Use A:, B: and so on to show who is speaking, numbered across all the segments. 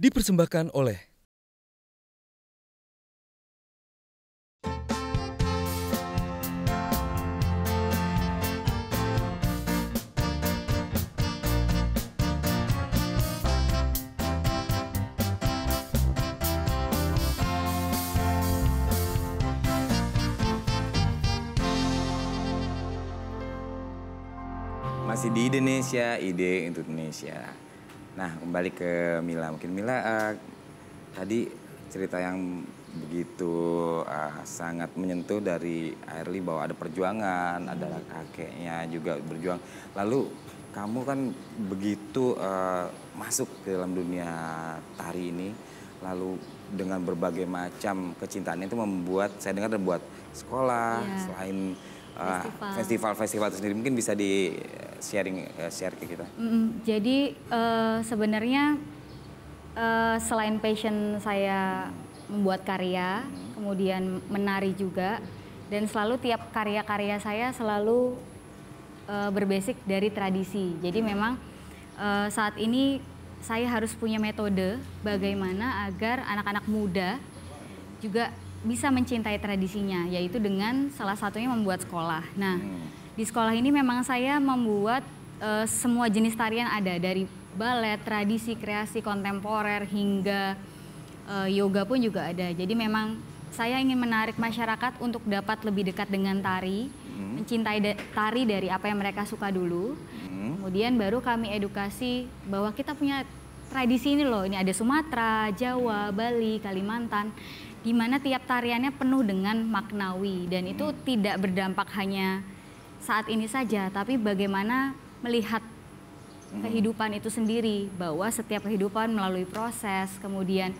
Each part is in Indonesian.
A: dipersembahkan oleh
B: masih di Indonesia, ide untuk Indonesia. Nah, kembali ke Mila. Mungkin Mila tadi cerita yang begitu sangat menyentuh dari Airly bahwa ada perjuangan, ada kakeknya juga berjuang. Lalu kamu kan begitu masuk ke dalam dunia tari ini, lalu dengan berbagai macam kecintaan itu membuat, saya dengar buat sekolah, selain festival-festival itu sendiri, mungkin bisa di share ke kita.
C: Jadi sebenarnya selain passion saya membuat karya, kemudian menari juga, dan selalu tiap karya-karya saya selalu berbasic dari tradisi. Jadi memang saat ini saya harus punya metode bagaimana agar anak-anak muda juga bisa mencintai tradisinya, yaitu dengan salah satunya membuat sekolah. Nah, di sekolah ini memang saya membuat semua jenis tarian ada, dari balet, tradisi, kreasi, kontemporer, hingga yoga pun juga ada. Jadi memang saya ingin menarik masyarakat untuk dapat lebih dekat dengan tari, mencintai tari dari apa yang mereka suka dulu. Kemudian baru kami edukasi bahwa kita punya tradisi ini loh, ini ada Sumatera, Jawa, Bali, Kalimantan, di mana tiap tariannya penuh dengan maknawi, dan itu tidak berdampak hanya saat ini saja, tapi bagaimana melihat kehidupan itu sendiri, bahwa setiap kehidupan melalui proses, kemudian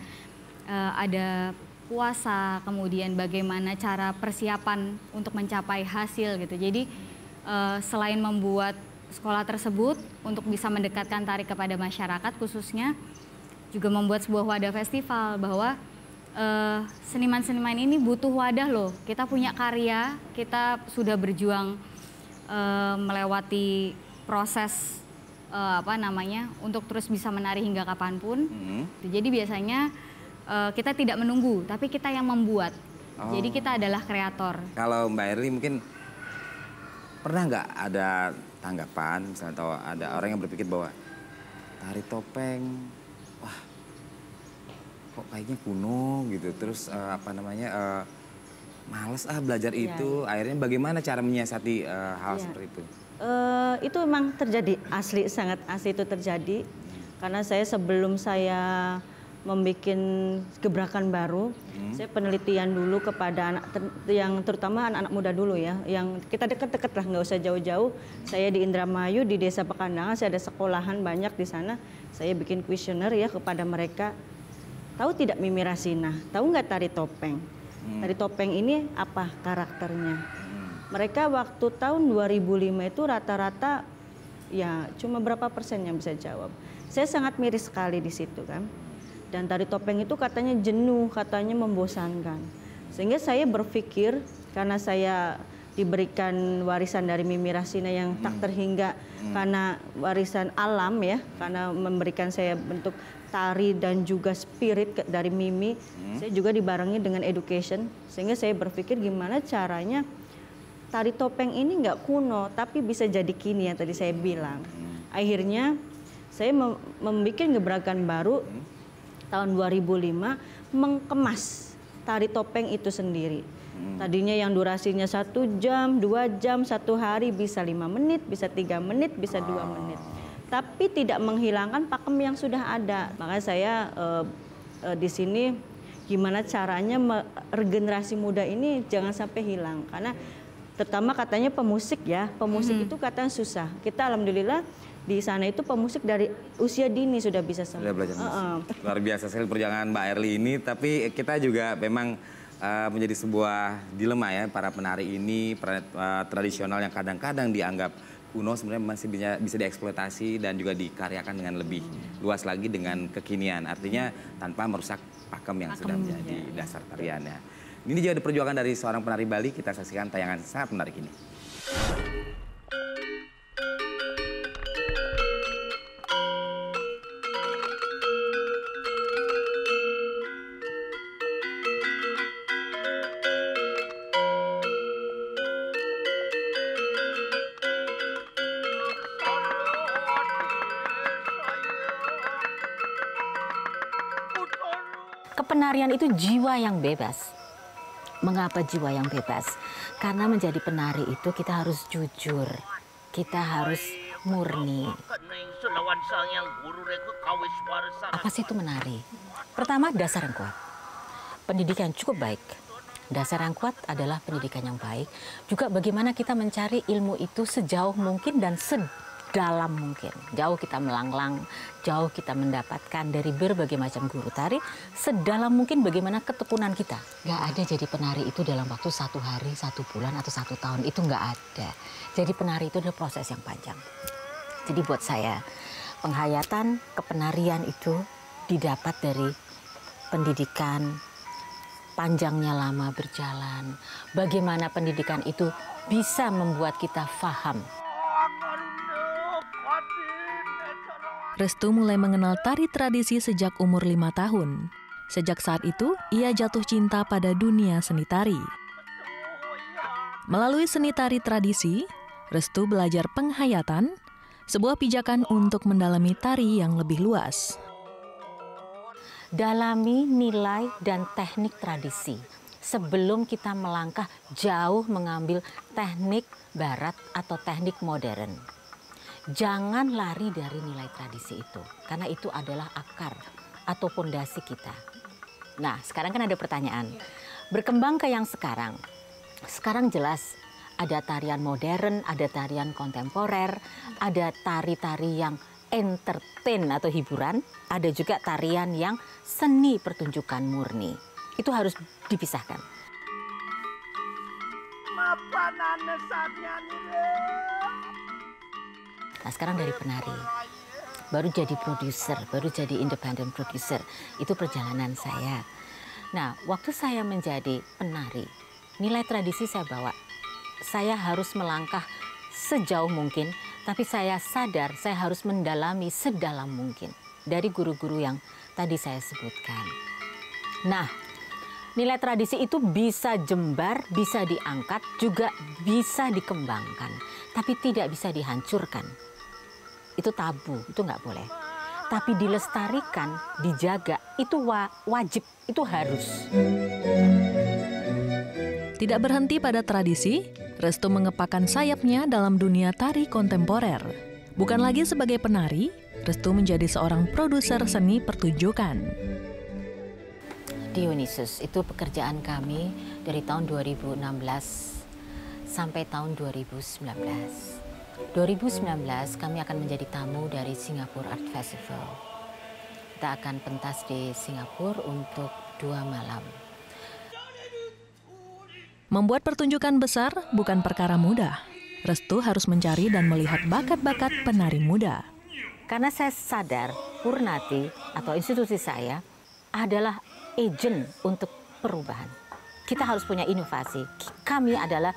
C: ada puasa, kemudian bagaimana cara persiapan untuk mencapai hasil gitu. Jadi selain membuat sekolah tersebut untuk bisa mendekatkan tari kepada masyarakat khususnya, juga membuat sebuah wadah festival bahwa seniman-seniman ini butuh wadah loh. Kita punya karya, kita sudah berjuang melewati proses untuk terus bisa menari hingga kapanpun. Jadi biasanya kita tidak menunggu, tapi kita yang membuat. Jadi kita adalah kreator.
B: Kalau Mbak Airly mungkin pernah nggak ada tanggapan, misalnya atau ada orang yang berpikir bahwa tari topeng, wah kok kayaknya kuno gitu, terus males belajar itu. Akhirnya bagaimana cara menyiasati hal seperti itu?
D: Itu memang terjadi, sangat asli itu terjadi. Karena saya sebelum saya membuat gebrakan baru, saya penelitian dulu kepada yang terutama anak-anak muda dulu ya, yang kita dekat-dekat lah, nggak usah jauh-jauh. Saya di Indramayu, di Desa Pekandangan, saya ada sekolahan banyak di sana. Saya bikin kuesioner ya kepada mereka. Tahu tidak Mimi Rasina? Tahu nggak tari topeng? Tari topeng ini apa karakternya? Mereka waktu tahun 2005 itu rata-rata ya cuma berapa persen yang bisa jawab. Saya sangat miris sekali di situ kan. Dan tari topeng itu katanya jenuh, katanya membosankan. Sehingga saya berpikir, karena saya diberikan warisan dari Mimi Rasina yang tak terhingga, karena warisan alam ya, karena memberikan saya bentuk tari dan juga spirit dari Mimi, saya juga dibarengi dengan education, sehingga saya berpikir gimana caranya tari topeng ini nggak kuno, tapi bisa jadi kini yang tadi saya bilang. Akhirnya saya membuat gebrakan baru tahun 2005, mengemas tari topeng itu sendiri. Tadinya yang durasinya 1 jam, 2 jam, 1 hari bisa 5 menit, bisa 3 menit, bisa 2 menit. Tapi tidak menghilangkan pakem yang sudah ada. Makanya saya di sini gimana caranya regenerasi muda ini jangan sampai hilang. Karena terutama katanya pemusik ya, pemusik itu katanya susah. Kita alhamdulillah di sana itu pemusik dari usia dini sudah bisa
B: Sudah belajar musik. Luar biasa sekali perjalanan Mbak Airly ini, tapi kita juga memang menjadi sebuah dilema ya, para penari ini tradisional yang kadang-kadang dianggap kuno sebenarnya masih bisa dieksploitasi dan juga dikaryakan dengan lebih luas lagi dengan kekinian. Artinya tanpa merusak pakem yang sudah menjadi dasar tariannya. Ini juga ada perjuangan dari seorang penari Bali, kita saksikan tayangan sangat menarik ini.
A: penarian itu jiwa yang bebas. Mengapa jiwa yang bebas? Karena menjadi penari itu kita harus jujur, kita harus murni. Apa sih itu menari? Pertama, dasar yang kuat. Pendidikan cukup baik. Dasar yang kuat adalah pendidikan yang baik. Juga bagaimana kita mencari ilmu itu sejauh mungkin dan sedalam mungkin. Jauh kita melanglang, jauh kita mendapatkan dari berbagai macam guru tari. Sedalam mungkin bagaimana ketekunan kita. Gak ada jadi penari itu dalam waktu 1 hari, 1 bulan, atau 1 tahun. Itu gak ada. Jadi penari itu adalah proses yang panjang. Jadi buat saya, penghayatan kepenarian itu didapat dari pendidikan, panjangnya lama berjalan, bagaimana pendidikan itu bisa membuat kita paham.
E: Restu mulai mengenal tari tradisi sejak umur 5 tahun. Sejak saat itu, ia jatuh cinta pada dunia seni tari. Melalui seni tari tradisi, Restu belajar penghayatan, sebuah pijakan untuk mendalami tari yang lebih luas.
A: Dalami nilai dan teknik tradisi sebelum kita melangkah jauh mengambil teknik barat atau teknik modern. Jangan lari dari nilai tradisi itu, karena itu adalah akar atau pondasi kita. Nah, sekarang kan ada pertanyaan, berkembang ke yang sekarang. Sekarang jelas ada tarian modern, ada tarian kontemporer, ada tari-tari yang entertain atau hiburan, ada juga tarian yang seni pertunjukan murni. Itu harus dipisahkan. Nah, sekarang dari penari, baru jadi produser, baru jadi independent producer. Itu perjalanan saya. Nah, waktu saya menjadi penari, nilai tradisi saya bawa. Saya harus melangkah sejauh mungkin, tapi saya sadar saya harus mendalami sedalam mungkin dari guru-guru yang tadi saya sebutkan. Nah, nilai tradisi itu bisa jembar, bisa diangkat, juga bisa dikembangkan, tapi tidak bisa dihancurkan. Itu tabu, itu nggak boleh. Tapi dilestarikan, dijaga, itu wajib, itu harus.
E: Tidak berhenti pada tradisi, Restu mengepakkan sayapnya dalam dunia tari kontemporer. Bukan lagi sebagai penari, Restu menjadi seorang produser seni pertunjukan.
A: Dionysus itu pekerjaan kami dari tahun 2016 sampai tahun 2019. 2019 kami akan menjadi tamu dari Singapore Art Festival. Kita akan pentas di Singapura untuk 2 malam.
E: Membuat pertunjukan besar bukan perkara mudah. Restu harus mencari dan melihat bakat-bakat penari muda.
A: Karena saya sadar Purnati atau institusi saya adalah agent untuk perubahan. Kita harus punya inovasi. Kami adalah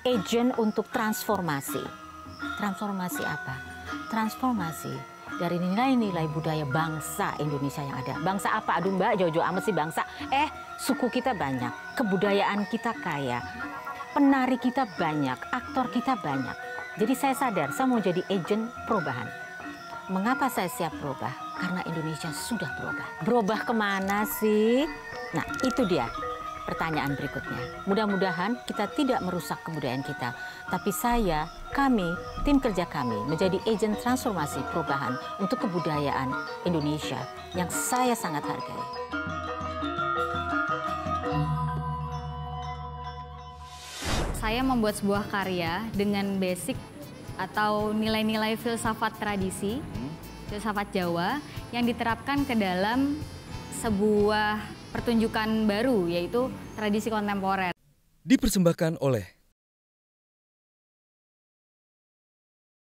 A: agent untuk transformasi. Transformasi apa? Transformasi dari nilai-nilai budaya bangsa Indonesia yang ada. Bangsa apa? Aduh Mbak, jauh-jauh amat sih bangsa. Suku kita banyak, kebudayaan kita kaya, penari kita banyak, aktor kita banyak. Jadi saya sadar, saya mau jadi agent perubahan. Mengapa saya siap berubah? Karena Indonesia sudah berubah. Berubah kemana sih? Nah, itu dia pertanyaan berikutnya. Mudah-mudahan kita tidak merusak kebudayaan kita. Tapi kami, tim kerja kami menjadi agen transformasi perubahan untuk kebudayaan Indonesia yang saya sangat hargai.
C: Saya membuat sebuah karya dengan basic atau nilai-nilai filsafat tradisi, filsafat Jawa yang diterapkan ke dalam sebuah pertunjukan baru, yaitu tradisi kontemporer.
F: Dipersembahkan oleh